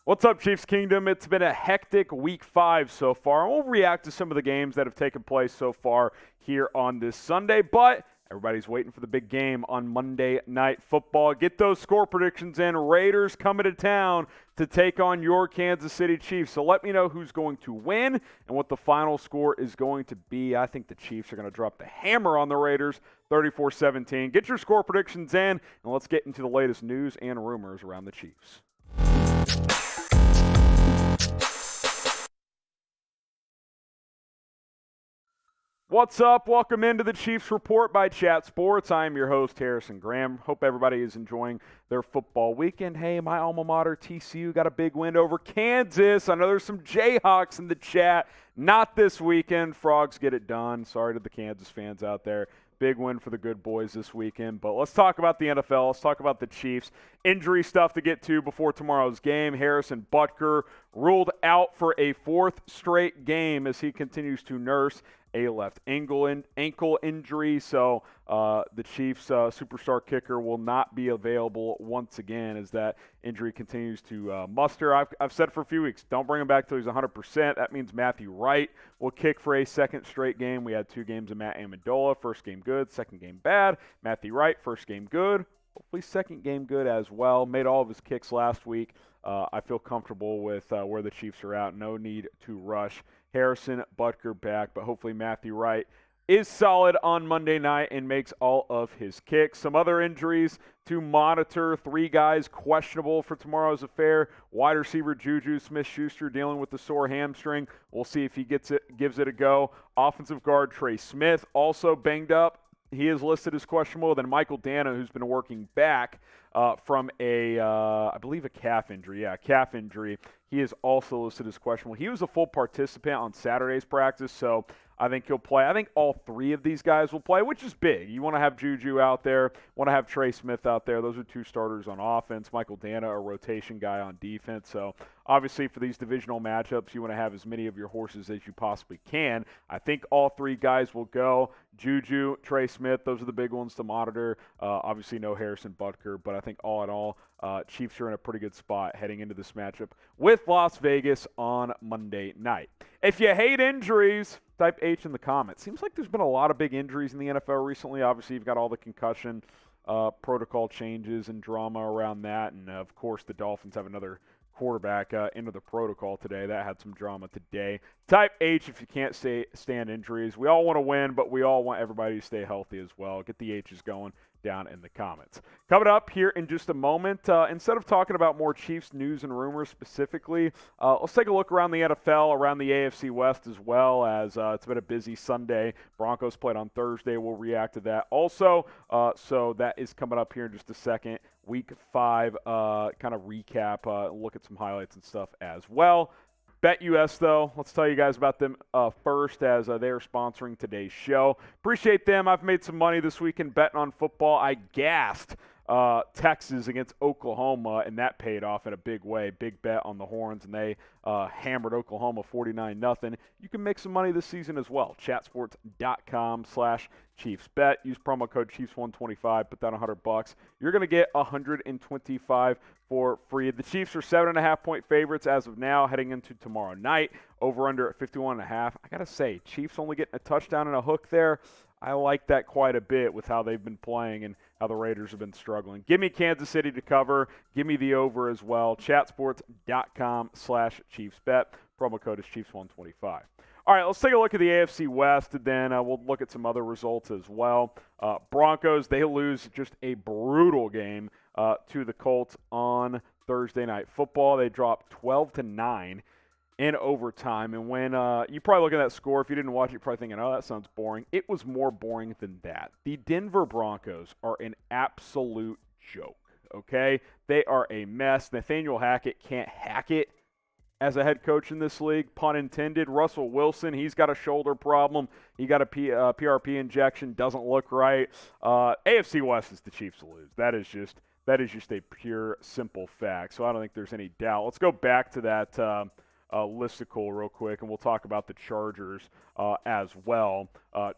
What's up, Chiefs Kingdom? It's been a hectic week 5 so far. We'll react to some of the games that have taken place so far here on this Sunday, but everybody's waiting for the big game on Monday Night Football. Get those score predictions in. Raiders coming to town to take on your Kansas City Chiefs. So let me know who's going to win and what the final score is going to be. I think the Chiefs are going to drop the hammer on the Raiders, 34-17. Get your score predictions in, and let's get into the latest news and rumors around the Chiefs. What's up? Welcome into the Chiefs Report by Chat Sports. I am your host, Harrison Graham. Hope everybody is enjoying their football weekend. Hey, my alma mater, TCU, got a big win over Kansas. I know there's some Jayhawks in the chat. Not this weekend. Frogs get it done. Sorry to the Kansas fans out there. Big win for the good boys this weekend. But let's talk about the NFL. Let's talk about the Chiefs. Injury stuff to get to before tomorrow's game. Harrison Butker ruled out for a 4th straight game as he continues to nurse a left ankle injury. So the Chiefs' superstar kicker will not be available once again as that injury continues to muster. I've said for a few weeks, don't bring him back till he's 100%. That means Matthew Wright will kick for a 2nd straight game. We had 2 games of Matt Amendola. First game good, 2nd game bad. Matthew Wright, first game good. Hopefully 2nd game good as well. Made all of his kicks last week. I feel comfortable with where the Chiefs are at. No need to rush Harrison Butker back, but hopefully Matthew Wright is solid on Monday night and makes all of his kicks. Some other injuries to monitor. 3 guys questionable for tomorrow's affair. Wide receiver JuJu Smith-Schuster dealing with the sore hamstring. We'll see if he gives it a go. Offensive guard Trey Smith also banged up. He is listed as questionable. Then Michael Danna, who's been working back from I believe a calf injury. Yeah, calf injury. He is also listed as questionable. He was a full participant on Saturday's practice, so I think he'll play. I think all 3 of these guys will play, which is big. You want to have JuJu out there, want to have Trey Smith out there. Those are 2 starters on offense. Michael Danna, a rotation guy on defense. So obviously for these divisional matchups, you want to have as many of your horses as you possibly can. I think all 3 guys will go. JuJu, Trey Smith, those are the big ones to monitor. Obviously no Harrison Butker, but I think all in all, Chiefs are in a pretty good spot heading into this matchup with Las Vegas on Monday night. If you hate injuries, type H in the comments. Seems like there's been a lot of big injuries in the NFL recently. Obviously, you've got all the concussion protocol changes and drama around that. And, of course, the Dolphins have another quarterback into the protocol today. That had some drama today. Type H if you can't stand injuries. We all want to win, but we all want everybody to stay healthy as well. Get the H's going down in the comments. Coming up here in just a moment, instead of talking about more Chiefs news and rumors specifically, let's take a look around the NFL, around the AFC West as well, as it's been a busy Sunday. Broncos played on Thursday. We'll react to that also. So that is coming up here in just a second. Week 5 kind of recap, look at some highlights and stuff as well. BetUS, though, let's tell you guys about them first as they are sponsoring today's show. Appreciate them. I've made some money this weekend betting on football. I gassed Texas against Oklahoma, and that paid off in a big way. Big bet on the Horns, and they hammered Oklahoma 49-0. You can make some money this season as well. Chatsports.com/ChiefsBet. Use promo code Chiefs125. Put down $100. You're going to get $125 for free. The Chiefs are 7.5-point favorites as of now, heading into tomorrow night. Over under at 51.5. I got to say, Chiefs only getting a touchdown and a hook there. I like that quite a bit with how they've been playing and how the Raiders have been struggling. Give me Kansas City to cover. Give me the over as well. Chatsports.com/ChiefsBet. Promo code is Chiefs125. All right, let's take a look at the AFC West, and then we'll look at some other results as well. Broncos, they lose just a brutal game to the Colts on Thursday Night Football. They dropped 12-9 in overtime. And when you probably look at that score, if you didn't watch it, you're probably thinking, oh, that sounds boring. It was more boring than that. The Denver Broncos are an absolute joke, okay? They are a mess. Nathaniel Hackett can't hack it as a head coach in this league, pun intended. Russell Wilson, he's got a shoulder problem. He got a PRP injection, doesn't look right. AFC West is the Chiefs to lose. That is just a pure, simple fact. So I don't think there's any doubt. Let's go back to that listicle real quick, and we'll talk about the Chargers as well.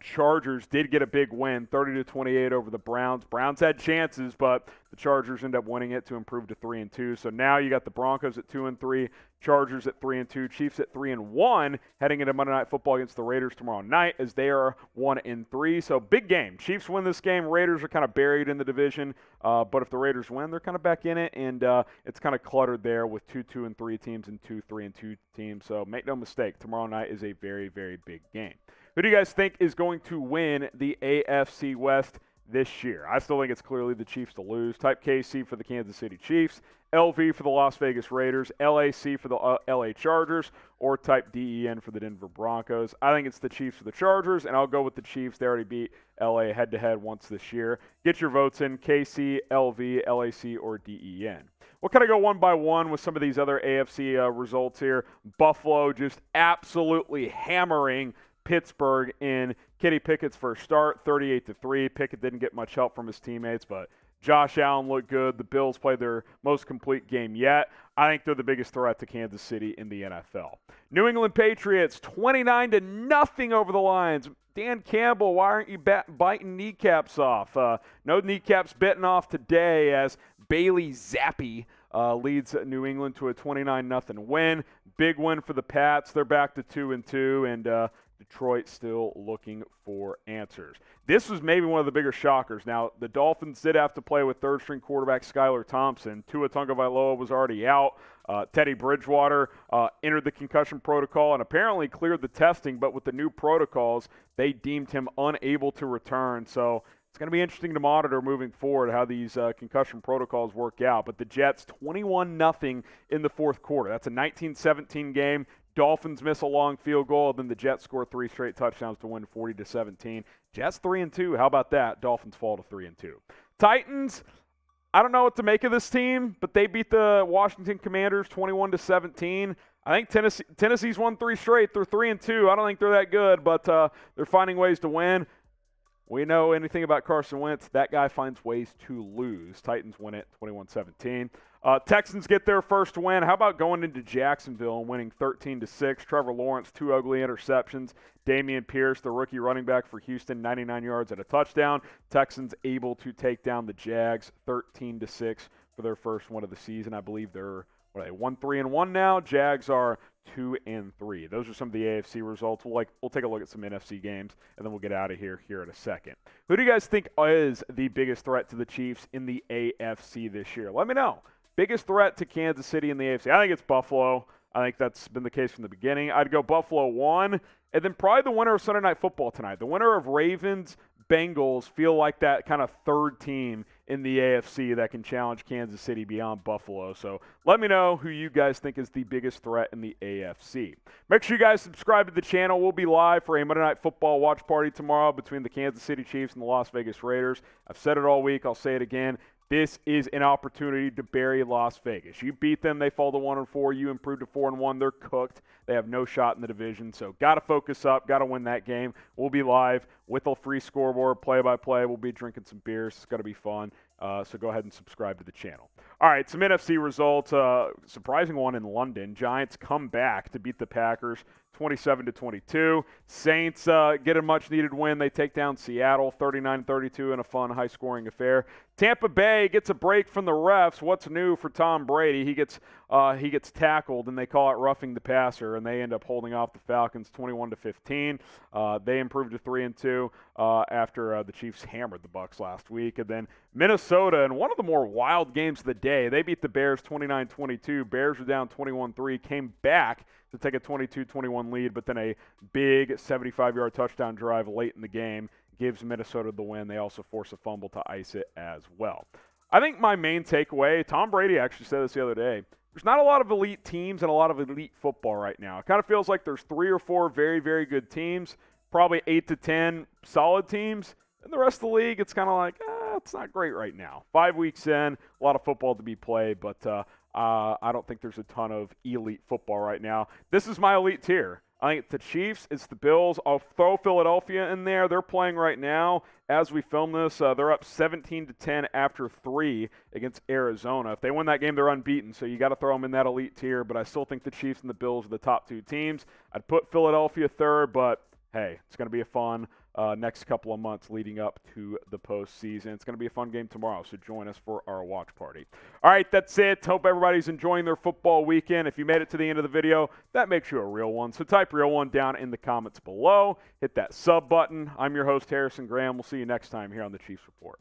Chargers did get a big win, 30-28 over the Browns. Browns had chances, but The Chargers end up winning it to improve to 3-2. So now you got the Broncos at 2-3, Chargers at 3-2, Chiefs at 3-1, heading into Monday Night Football against the Raiders tomorrow night as they are 1-3. So big game. Chiefs win this game. Raiders are kind of buried in the division, but if the Raiders win, they're kind of back in it, and it's kind of cluttered there with 2-2-3 teams and 2-3-2 teams. So make no mistake, tomorrow night is a very, very big game. Who do you guys think is going to win the AFC West this year? I still think it's clearly the Chiefs to lose. Type KC for the Kansas City Chiefs, LV for the Las Vegas Raiders, LAC for the LA Chargers, or type DEN for the Denver Broncos. I think it's the Chiefs for the Chargers, and I'll go with the Chiefs. They already beat LA head-to-head once this year. Get your votes in, KC, LV, LAC, or DEN. We'll kind of go one by one with some of these other AFC results here. Buffalo just absolutely hammering Pittsburgh in Kenny Pickett's first start, 38-3. Pickett didn't get much help from his teammates, but Josh Allen looked good. The Bills played their most complete game yet. I think they're the biggest threat to Kansas City in the NFL. New England Patriots, 29-0 over the Lions. Dan Campbell, why aren't you biting kneecaps off? No kneecaps bitten off today as Bailey Zappi leads New England to a 29-0 win. Big win for the Pats. They're back to 2-2, and Detroit still looking for answers. This was maybe one of the bigger shockers. Now, the Dolphins did have to play with third-string quarterback Skylar Thompson. Tua Tagovailoa was already out. Teddy Bridgewater entered the concussion protocol and apparently cleared the testing, but with the new protocols, they deemed him unable to return. So it's going to be interesting to monitor moving forward how these concussion protocols work out. But the Jets, 21-0 in the fourth quarter. That's a 19-17 game. Dolphins miss a long field goal, then the Jets score 3 straight touchdowns to win 40-17. Jets 3-2. How about that? Dolphins fall to 3-2. Titans, I don't know what to make of this team, but they beat the Washington Commanders 21-17. I think Tennessee's won 3 straight. They're 3-2. I don't think they're that good, but they're finding ways to win. We know anything about Carson Wentz. That guy finds ways to lose. Titans win it 21-17. Texans get their first win. How about going into Jacksonville and winning 13-6? Trevor Lawrence, 2 ugly interceptions. Dameon Pierce, the rookie running back for Houston, 99 yards and a touchdown. Texans able to take down the Jags 13-6 for their first win of the season. I believe they're 1-3-1 now. Jags are 2-3. Those are some of the AFC results. We'll take a look at some NFC games, and then we'll get out of here in a second. Who do you guys think is the biggest threat to the Chiefs in the AFC this year? Let me know. Biggest threat to Kansas City in the AFC. I think it's Buffalo. I think that's been the case from the beginning. I'd go Buffalo 1, and then probably the winner of Sunday Night Football tonight. The winner of Ravens-Bengals feel like that kind of third team in the AFC that can challenge Kansas City beyond Buffalo. So let me know who you guys think is the biggest threat in the AFC. Make sure you guys subscribe to the channel. We'll be live for a Monday Night Football watch party tomorrow between the Kansas City Chiefs and the Las Vegas Raiders. I've said it all week. I'll say it again. This is an opportunity to bury Las Vegas. You beat them, they fall to 1-4. You improve to 4-1. They're cooked. They have no shot in the division. So got to focus up. Got to win that game. We'll be live with a free scoreboard, play-by-play. We'll be drinking some beers. It's going to be fun. So go ahead and subscribe to the channel. All right, some NFC results. Surprising one in London. Giants come back to beat the Packers 27-22. Saints get a much-needed win. They take down Seattle 39-32 in a fun, high-scoring affair. Tampa Bay gets a break from the refs. What's new for Tom Brady? He gets tackled, and they call it roughing the passer, and they end up holding off the Falcons 21-15. They improved to 3-2 after the Chiefs hammered the Bucs last week. And then Minnesota, in one of the more wild games of the day, they beat the Bears 29-22. Bears were down 21-3, came back to take a 22-21 lead, but then a big 75-yard touchdown drive late in the game gives Minnesota the win. They also force a fumble to ice it as well. I think my main takeaway, Tom Brady actually said this the other day, there's not a lot of elite teams and a lot of elite football right now. It kind of feels like there's 3 or 4 very, very good teams, probably 8 to 10 solid teams, and the rest of the league, it's kind of like, it's not great right now. 5 weeks in, a lot of football to be played, but I don't think there's a ton of elite football right now. This is my elite tier. I think it's the Chiefs, it's the Bills. I'll throw Philadelphia in there. They're playing right now as we film this. They're up 17-10 after 3 against Arizona. If they win that game, they're unbeaten, so you got to throw them in that elite tier. But I still think the Chiefs and the Bills are the top 2 teams. I'd put Philadelphia third, but hey, it's going to be a fun next couple of months leading up to the postseason. It's going to be a fun game tomorrow, so join us for our watch party. All right, that's it. Hope everybody's enjoying their football weekend. If you made it to the end of the video, that makes you a real one. So type real one down in the comments below. Hit that sub button. I'm your host, Harrison Graham. We'll see you next time here on the Chiefs Report.